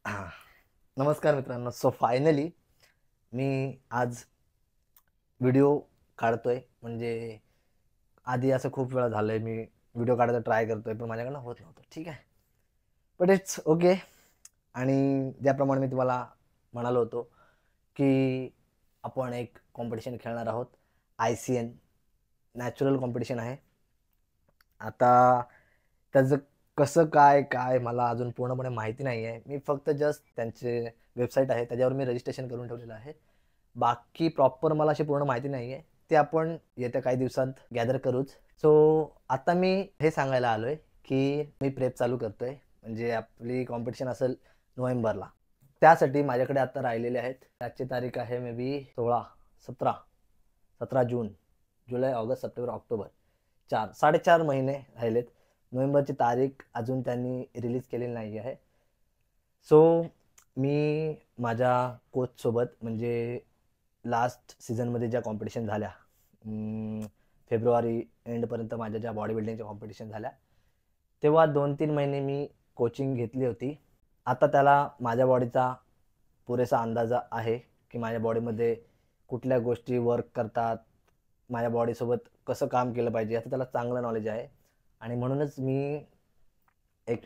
हां. नमस्कार मित्रांनो. सो फायनली मी आज व्हिडिओ काढतोय. म्हणजे आधी असं खूप वेळा झालंय मी व्हिडिओ काढायचा ट्राय करतोय, पण माझ्याकडनं होत नव्हतं. ठीक आहे. But it's okay. आणि ज्याप्रमाणे मी तुम्हाला म्हणालो होतो, की आपण एक कॉम्पिटिशन खेळणार आहोत. ICN नॅचरल कॉम्पिटिशन आहे. आता त्याचं कसं काय, काय मला अजून पूर्णपणे माहिती नाही आहे. मी फक्त जस्ट त्यांचे वेबसाईट आहे त्याच्यावर मी रजिस्ट्रेशन करून ठेवलेलं आहे. बाकी प्रॉपर मला अशी पूर्ण माहिती नाही आहे. ते आपण येत्या काही दिवसात गॅदर करूच. सो आता मी हे सांगायला आलो आहे, की मी प्रेप चालू करतो आहे. म्हणजे आपली कॉम्पिटिशन असेल नोव्हेंबरला. त्यासाठी माझ्याकडे आता राहिलेले आहेत. त्याची तारीख आहे may be 16, 17, 17 June, July, August, September, October. 4-4.5 महिने राहिलेत. नोव्हेंबरची तारीख अजून त्यांनी रिलीज केलेली नाही आहे. सो मी माझ्या कोचसोबत म्हणजे लास्ट सीझनमध्ये ज्या कॉम्पिटिशन झाल्या, फेब्रुवारी एंडपर्यंत माझ्या ज्या बॉडी बिल्डिंगच्या कॉम्पिटिशन झाल्या, तेव्हा 2-3 महिने मी कोचिंग घेतली होती. आता त्याला माझ्या बॉडीचा पुरेसा अंदाज आहे, की माझ्या बॉडीमध्ये कुठल्या गोष्टी वर्क करतात, माझ्या बॉडीसोबत कसं काम केलं पाहिजे याचं त्याला चांगलं नॉलेज आहे. आणि म्हणूनच मी एक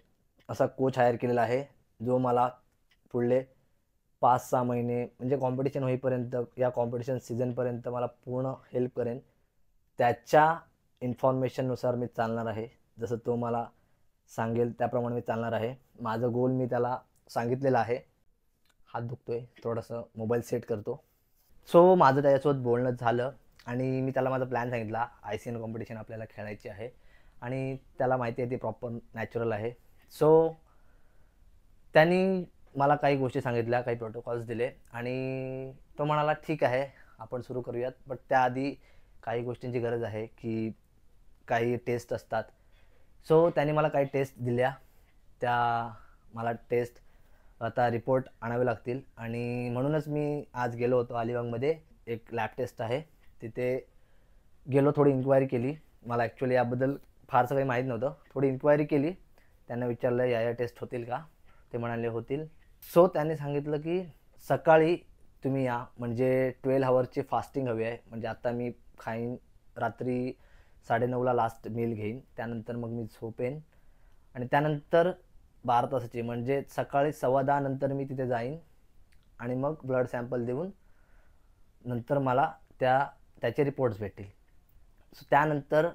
असा कोच हायर केलेला आहे, जो मला पुढले 5-6 महिने म्हणजे कॉम्पिटिशन होईपर्यंत, या कॉम्पिटिशन सीझनपर्यंत मला पूर्ण हेल्प करेन. त्याच्या इन्फॉर्मेशननुसार मी चालणार आहे. जसं तो मला सांगेल त्याप्रमाणे मी चालणार आहे. माझं गोल मी त्याला सांगितलेलं आहे. हात दुखतोय, थोडंसं मोबाईल सेट करतो. सो माझं त्याच्यासोबत बोलणं झालं आणि मी त्याला माझा प्लॅन सांगितला. ICN कॉम्पिटिशन आपल्याला खेळायची आहे आणि त्याला माहिती आहे ती प्रॉपर नॅचरल आहे. सो त्यांनी मला काही गोष्टी सांगितल्या, काही प्रोटोकॉल्स दिले आणि तो म्हणाला ठीक आहे आपण सुरू करूयात. बट त्याआधी काही गोष्टींची गरज आहे, की काही टेस्ट असतात. सो त्यांनी मला काही टेस्ट दिल्या. त्या मला टेस्ट आता रिपोर्ट आणावे लागतील आणि म्हणूनच मी आज गेलो होतो अलिबागमध्ये. एक लॅब टेस्ट आहे तिथे गेलो, थोडी इन्क्वायरी केली. मला ॲक्च्युली याबद्दल फारसं काही माहीत नव्हतं. थोडी इन्क्वायरी केली, त्यांना विचारलं या टेस्ट होतील का, ते म्हणाले होतील. सो त्यांनी सांगितलं की सकाळी तुम्ही या, म्हणजे 12 आवर्सची फास्टिंग हवी आहे. म्हणजे आता मी खाईन, रात्री 9:30ला लास्ट मील घेईन, त्यानंतर मग मी झोपेन आणि त्यानंतर 12 तासाची म्हणजे सकाळी 10:15 नंतर मी तिथे जाईन आणि मग ब्लड सॅम्पल देऊन नंतर मला त्याचे रिपोर्ट्स भेटतील. सो त्यानंतर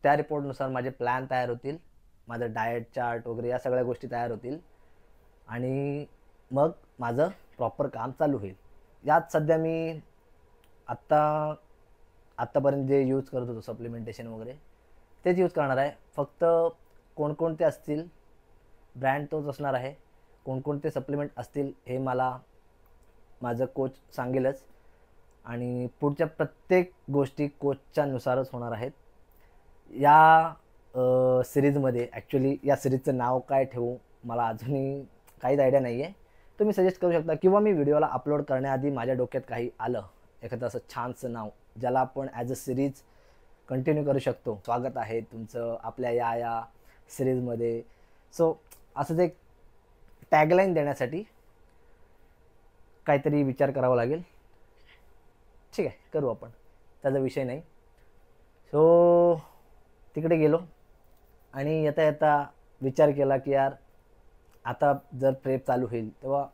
त्या रिपोर्टनुसार माझे प्लॅन तयार होतील, माझं डाएट चार्ट वगैरे या सगळ्या गोष्टी तयार होतील आणि मग माझं प्रॉपर काम चालू होईल. यात सध्या मी आत्तापर्यंत जे यूज करत होतो सप्लिमेंटेशन वगैरे तेच यूज करणार आहे. फक्त कोणकोणते असतील ब्रँड तोच असणार आहे. कोणकोणते सप्लिमेंट असतील हे मला माझं कोच सांगेलच आणि पुढच्या प्रत्येक गोष्टी कोचच्या नुसारच होणार आहेत. या सिरीजमध्ये ॲक्च्युली या सिरीजचं नाव काय ठेवू मला अजूनही काहीच आयडिया नाही आहे. तुम्ही सजेस्ट करू शकता किंवा मी व्हिडिओला अपलोड करण्याआधी माझ्या डोक्यात काही आलं एखादं असं छानसं नाव ज्याला आपण ॲज अ सिरीज कंटिन्यू करू शकतो. स्वागत आहे तुमचं आपल्या या सिरीजमध्ये. सो असंच एक टॅगलाईन देण्यासाठी काहीतरी विचार करावा लागेल. ठीक आहे, करू आपण, त्याचा विषय नाही. सो तिकडे गेलो आणि येता येता विचार केला की यार आता जर प्रेप चालू होईल तेव्हा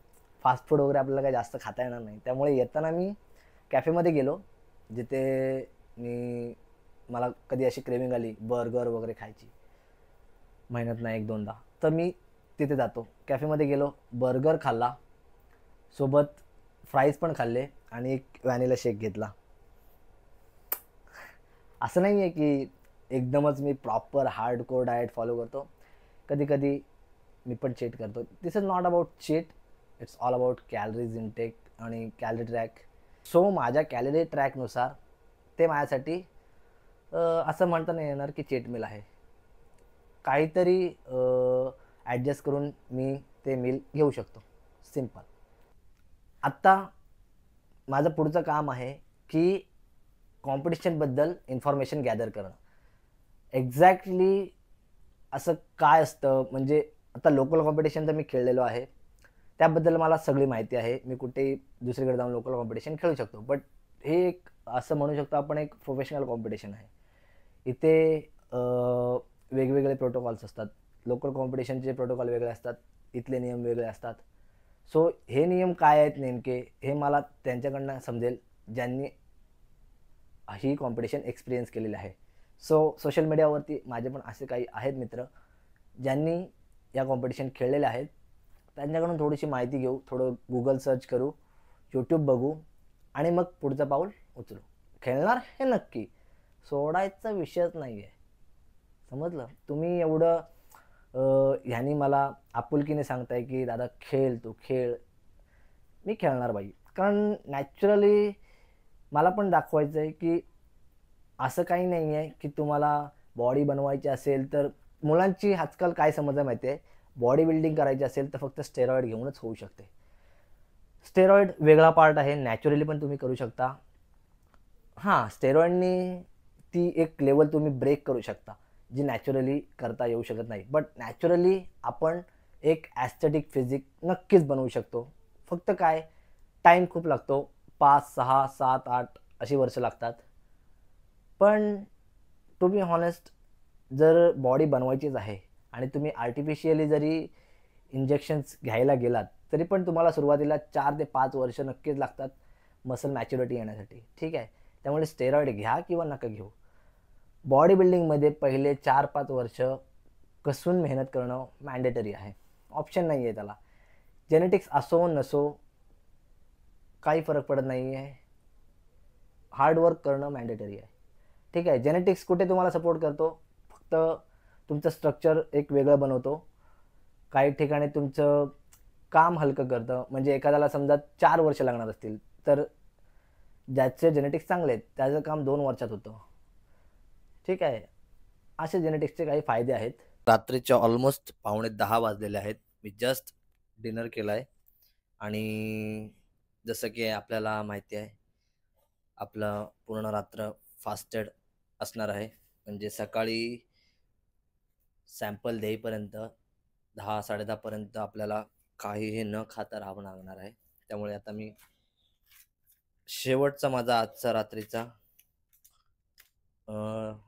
फास्ट फूड वगैरे आपल्याला काही जास्त खाता येणार नाही. त्यामुळे येताना मी कॅफेमध्ये गेलो, जिथे मला कधी अशी क्रेविंग आली बर्गर वगैरे खायची, महिन्यातनं 1-2दा, तर मी तिथे जातो. कॅफेमध्ये गेलो, बर्गर खाल्ला, सोबत फ्राईज पण खाल्ले आणि एक व्हॅनिला शेक घेतला. असं नाही आहे की एकदमच मी प्रॉपर हार्डकोर डाएट फॉलो करतो. कधी कधी मी पण चीट करतो. This is not about cheat, it's all about calories intake आणि कॅलरी ट्रॅक. सो माझ्या कॅलरी ट्रॅकनुसार ते माझ्यासाठी असं म्हणता नाही येणार की चीट मील आहे. काहीतरी ॲडजस्ट करून मी ते मील घेऊ शकतो. सिम्पल. आत्ता माझं पुढचं काम आहे की कॉम्पिटिशनबद्दल इन्फॉर्मेशन गॅदर करणं. एक्झॅक्टली असं काय असतं, म्हणजे आता लोकल कॉम्पिटिशन तर मी खेळलेलो आहे, त्याबद्दल मला सगळी माहिती आहे. मी कुठेही दुसरीकडे जाऊन लोकल कॉम्पिटिशन खेळू शकतो. बट हे एक असं म्हणू शकतो आपण एक प्रोफेशनल कॉम्पिटिशन आहे. इथे वेगवेगळे प्रोटोकॉल्स असतात. लोकल कॉम्पिटिशनचे प्रोटोकॉल वेगळे असतात, इथले नियम वेगळे असतात. सो हे नियम काय आहेत नेमके हे मला त्यांच्याकडनं समजेल ज्यांनी ही कॉम्पिटिशन एक्सपिरियन्स केलेली आहे. सो सोशल मीडियावरती माझे पण असे काही आहेत मित्र ज्यांनी या कॉम्पिटिशन खेळलेले आहेत. त्यांच्याकडून थोडीशी माहिती घेऊ, थोडं गुगल सर्च करू, यूट्यूब बघू आणि मग पुढचं पाऊल उचलू. खेळणार हे नक्की, सोडायचा विषयच नाही आहे. समजलं? तुम्ही एवढं ह्यानी मला आपुलकीने सांगताय की दादा खेळ, तू खेळ. मी खेळणार बाई, कारण नॅचरली मला पण दाखवायचं आहे की असं काही नाही आहे की तुम्हाला बॉडी बनवायची असेल तर मुलांची आजकाल काय समज आहे माहिती आहे, बॉडी बिल्डिंग करायची असेल तर फक्त स्टेरॉइड घेऊनच होऊ शकते. स्टेरॉइड वेगळा पार्ट आहे, नॅचरली पण तुम्ही करू शकता. हां, स्टेरॉइडनी ती एक लेवल तुम्ही ब्रेक करू शकता जी नॅचरली करता येऊ शकत नाही. बट नॅचरली आपण एक ॲस्थेटिक फिजिक नक्कीच बनवू शकतो. फक्त काय, टाईम खूप लागतो. 5, 6, 7, 8 अशी वर्ष लागतात. पण टू बी हॉनेस्ट, जर बॉडी बनवायचीच आहे आणि तुम्ही आर्टिफिशियली जरी इंजेक्शन्स घ्यायला गेलात तरी पण तुम्हाला सुरुवातीला 4 ते 5 वर्ष नक्कीच लागतात मसल मॅच्युरिटी येण्यासाठी. ठीक आहे, त्यामुळे स्टेरॉइड घ्या किंवा नका घेऊ. बॉडी बिल्डिंगमध्ये पहिले 4-5 वर्ष कसून मेहनत करणं मॅन्डेटरी आहे, ऑप्शन नाही आहे त्याला. जेनेटिक्स असो नसो काही फरक पडत नाही आहे, हार्डवर्क करणं मॅन्डेटरी आहे. ठीक आहे, जेनेटिक्स कुठे तुम्हाला सपोर्ट करतो, फक्त तुमचं स्ट्रक्चर एक वेगळं बनवतो. काही ठिकाणी तुमचं काम हलकं करतं. म्हणजे एखाद्याला समजा 4 वर्ष लागणार असतील तर ज्याचे जेनेटिक्स चांगले आहेत त्याचं काम 2 वर्षात होतं. ठीक आहे, असे जेनेटिक्सचे काही फायदे आहेत. रात्रीच्या ऑलमोस्ट 9:45 वाजलेले आहेत. मी जस्ट डिनर केला आहे आणि जसं की आपल्याला माहिती आहे आपलं पूर्ण रात्र फास्टेड असणार आहे. म्हणजे सकाळी सॅम्पल देईपर्यंत 10-10:30पर्यंत आपल्याला काहीही न खाता राहावं लागणार आहे. त्यामुळे आता मी शेवटचा माझा आजचा रात्रीचा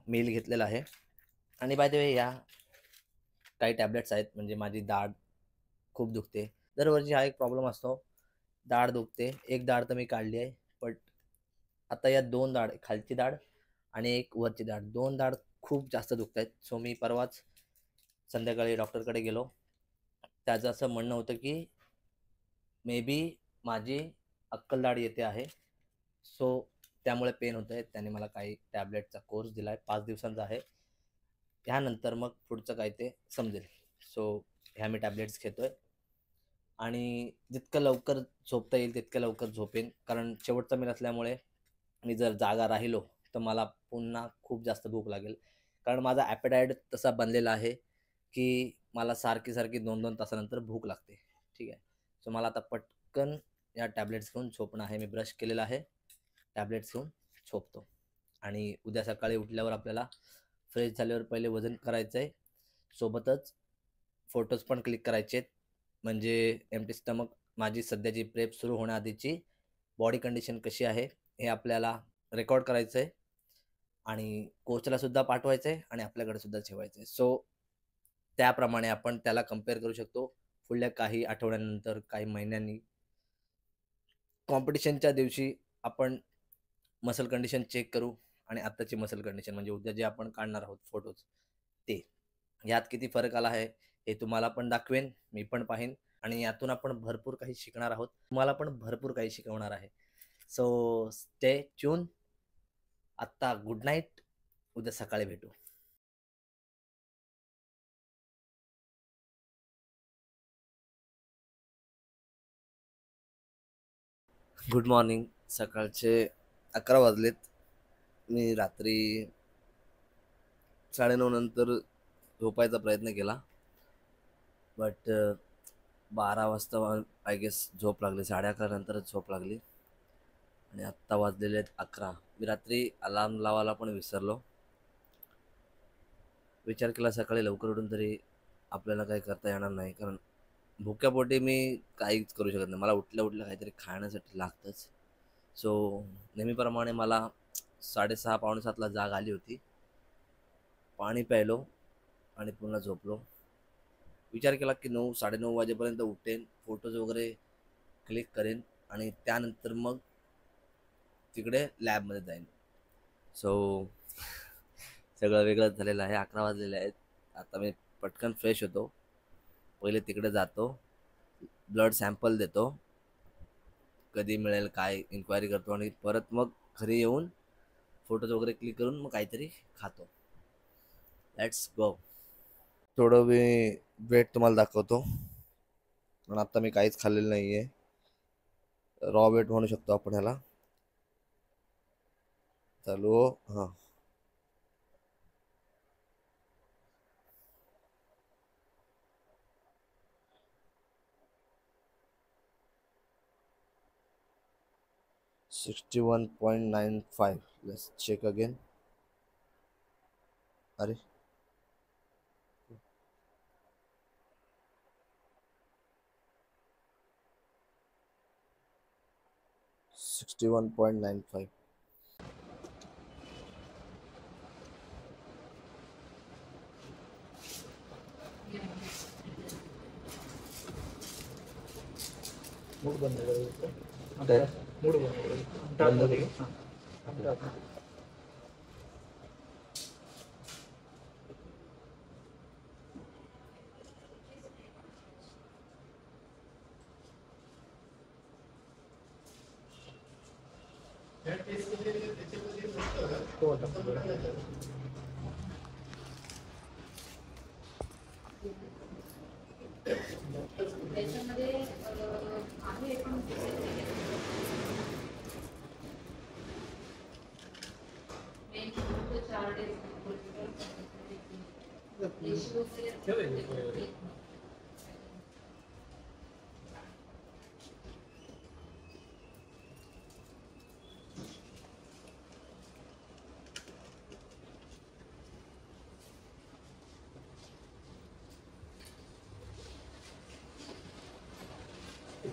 मील घेतलेला आहे. आणि बाय द वे या काही टॅबलेट्स आहेत. म्हणजे माझी दाढ खूप दुखते, दरवर्षी हा एक प्रॉब्लेम असतो, दाढ दुखते. एक दाढ तर मी काढली आहे, बट आता या 2 दाढ, खालची दाढ आणि एक वरची दाढ, 2 दाढ खूप जास्त दुखत आहेत. सो मी परवाच संध्याकाळी डॉक्टरकडे गेलो. त्याचं असं म्हणणं होतं की मे बी माझी अक्कल दाढ येते आहे, सो त्यामुळे पेन होत आहे. त्याने मला काही टॅबलेटचा कोर्स दिला आहे, 5 दिवसांचा आहे. त्यानंतर मग पुढचं काय ते समजेल. सो ह्या मी टॅबलेट्स घेतोय आणि जितकं लवकर झोपता येईल तितकं लवकर झोपेन. कारण शेवटचा मील असल्यामुळे मी जर जागा राहिलो तर मला पुन्हा खूप जास्त भूक लागेल. कारण माझा ॲपेटाईट तसा बनलेला आहे की मला सारखी सारखी 2-2 तासानंतर भूक लागते. ठीक आहे, सो मला आता पटकन या टॅबलेट्स घेऊन झोपणं आहे. मी ब्रश केलेला आहे, टॅबलेट्स घेऊन झोपतो. आणि उद्या सकाळी उठल्यावर आपल्याला फ्रेश झाल्यावर पहिले वजन करायचं आहे, सोबतच फोटोज पण क्लिक करायचे आहेत. म्हणजे एम्प्टी स्टमक माझी सध्याची प्रेप सुरू होण्याआधीची बॉडी कंडिशन कशी आहे हे आपल्याला रेकॉर्ड करायचं आहे आणि कोचला सुद्धा पाठवायचं आहे आणि आपल्याकडे सुद्धा ठेवायचं आहे. सो त्याप्रमाणे आपण त्याला कम्पेअर करू शकतो पुढल्या काही आठवड्यानंतर, काही महिन्यांनी. कॉम्पिटिशनच्या दिवशी आपण मसल कंडिशन चेक करू आणि आत्ताची मसल कंडिशन म्हणजे उद्या जे आपण काढणार आहोत फोटोज ते, यात किती फरक आला आहे हे तुम्हाला पण दाखवेन, मी पण पाहीन आणि यातून आपण भरपूर काही शिकणार आहोत. तुम्हाला पण भरपूर काही शिकवणार आहे. So stay tune. आत्ता गुड नाईट, उद्या सकाळी भेटू. Good morning. सकाळचे 11 वाजलेत. मी रात्री 9:30 नंतर झोपायचा प्रयत्न केला, बट 12 वाजता आय गेस झोप लागली. 11:30 नंतरच झोप लागली आणि आत्ता वाजलेले आहेत 11. मी रात्री अलार्म लावायला पण विसरलो. विचार केला सकाळी लवकर उठून तरी आपल्याला काही करता येणार नाही, कारण भुक्यापोटी मी काहीच करू शकत नाही. मला उठल्या उठल्या काहीतरी खाण्यासाठी लागतंच. सो नेहमीप्रमाणे मला 6:30 पावणे 7ला जाग आली होती. पाणी प्यायलो आणि पुन्हा झोपलो. विचार केला की 9 साडेनऊ वाजेपर्यंत उठेन, फोटोज वगैरे क्लिक करेन आणि त्यानंतर मग तिकडे लॅबमध्ये जाईन. सो सगळं वेगळंच झालेलं आहे. 11 वाजलेले आहेत. आता मी पटकन फ्रेश होतो. पहिले तिकडे जातो, ब्लड सॅम्पल देतो, कधी मिळेल काय इन्क्वायरी करतो आणि परत मग घरी येऊन फोटोज वगैरे क्लिक करून मग काहीतरी खातो. Let's go. थोडं मी वेट तुम्हाला दाखवतो. पण आता मी काहीच खाल्लेलं नाही आहे. रॉ वेट म्हणू शकतो आपण ह्याला. चालू हो. हां, 61.95. Let's check again. अरे 61.95. मूड बंद करू. मूड बंद करू.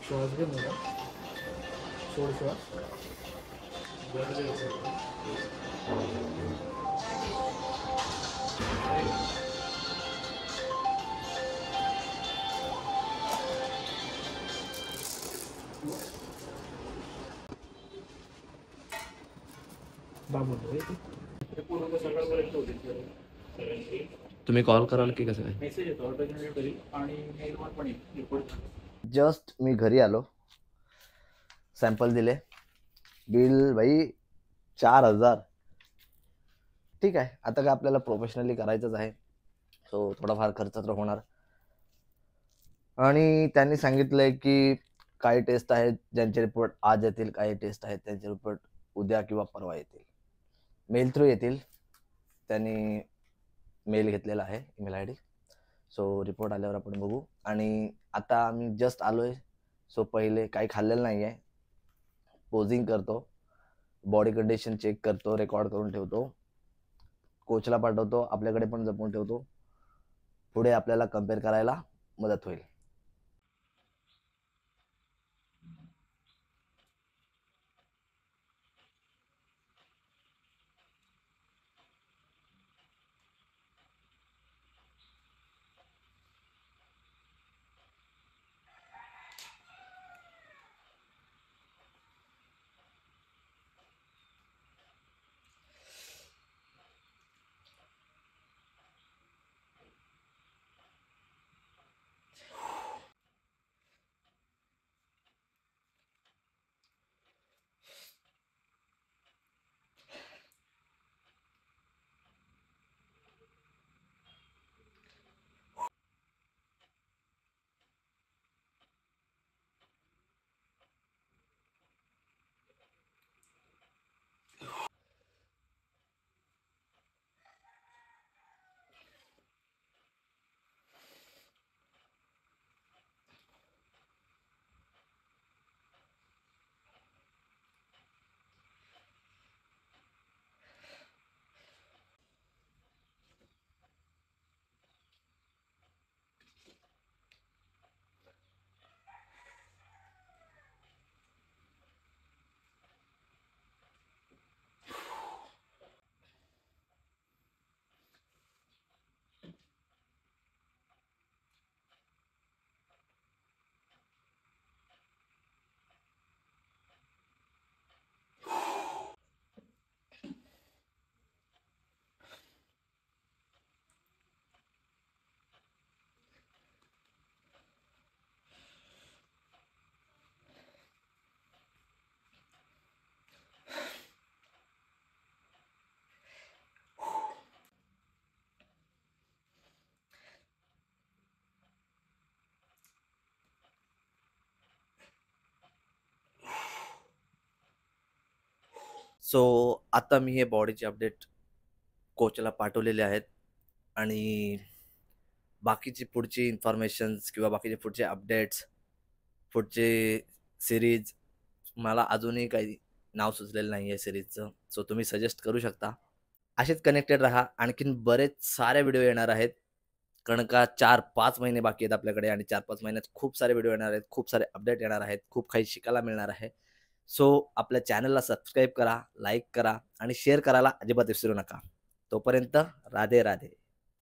श्वास घे मला. सोड श्वास. तुम्ही कॉल कराल की कसं काय? मेसेज येतो आणि मेलवर पण रिपोर्ट. जस्ट मी घरी आलो, सॅम्पल दिले, बिल भाई 4,000. ठीक आहे, आता काय आपल्याला प्रोफेशनली करायचंच आहे, सो थोडाफार खर्च तर होणार. आणि त्यांनी सांगितलंय की काही टेस्ट आहेत ज्यांचे रिपोर्ट आज येतील, काही टेस्ट आहेत त्यांचे रिपोर्ट उद्या किंवा परवा येतील, मेल थ्रू येतील. त्यांनी मेल घेतलेला आहे, email I D. So report आल्यावर आपण बघू. आणि आता आम्ही जस्ट आलोय, सो पहिले काही खाल्लेलं नाही आहे. पोजिंग करतो, बॉडी कंडिशन चेक करतो, रेकॉर्ड करून ठेवतो, कोचला पाठवतो, आपल्याकडे पण जपून ठेवतो. पुढे आपल्याला कम्पेअर करायला मदत होईल. सो आता मी हे बॉडीचे अपडेट कोचला पाठवलेले आहेत आणि बाकीची पुढची इन्फॉर्मेशन्स किंवा बाकीचे पुढचे अपडेट्स, पुढचे सिरीज मला अजूनही काही नाव सुचलेलं नाही आहे सिरीजचं. सो तुम्ही सजेस्ट करू शकता. असेच कनेक्टेड राहा. आणखीन बरेच सारे व्हिडिओ येणार आहेत. कारण का 4-5 महिने बाकी आहेत आपल्याकडे आणि 4-5 महिन्यात खूप सारे व्हिडिओ येणार आहेत. खूप सारे अपडेट येणार आहेत. खूप काही शिकायला मिळणार आहे. सो आपल्या चॅनलला सबस्क्राईब करा, लाईक करा आणि शेअर करायला अजिबात विसरू नका. तोपर्यंत राधे राधे.